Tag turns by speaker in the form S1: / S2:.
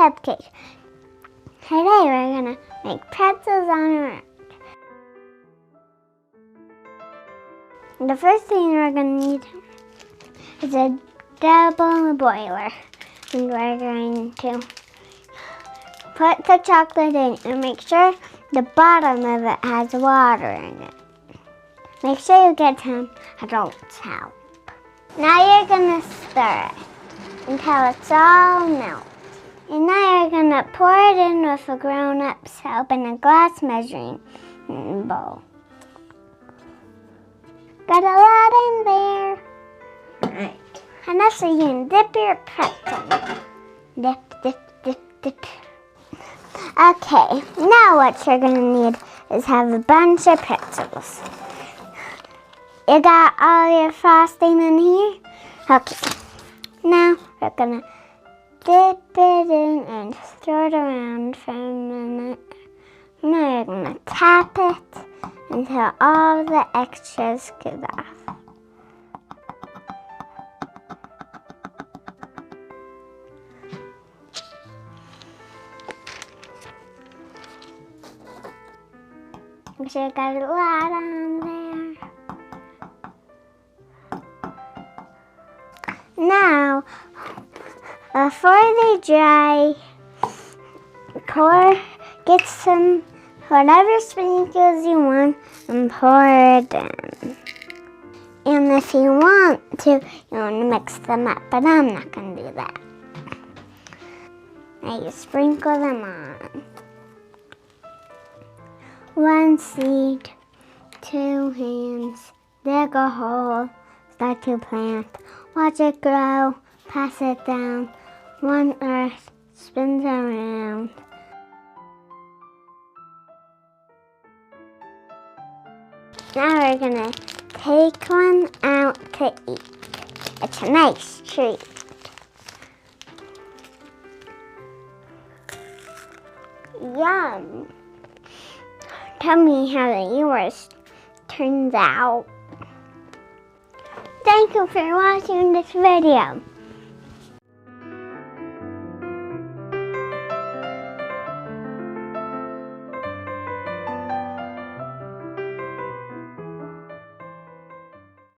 S1: Cupcake. Today we're gonna make pretzels on our own. The first thing we're gonna need is a double boiler. And we're going to put the chocolate in and make sure the bottom of it has water in it. Make sure you get some adults' help. Now you're gonna stir it until it's all melted. And now you're gonna pour it in with a grown-up's help in a glass measuring bowl. Got a lot in there. Right. Enough so you can dip your pretzel. Dip, dip, dip, dip. Okay, now what you're gonna need is have a bunch of pretzels. You got all your frosting in here? Okay. Now we're gonna dip it in and stir it around for a minute. Now you're gonna tap it until all the extras get off. I'm sure you got a lot on there. Now, before they dry, get some whatever sprinkles you want and pour it in. And if you want to mix them up, but I'm not going to do that. Now you sprinkle them on. 1 seed, 2 hands, dig a hole, start to plant, watch it grow, pass it down, 1 earth, spins around. Now we're gonna take one out to eat. It's a nice treat. Yum! Tell me how yours turns out. Thank you for watching this video.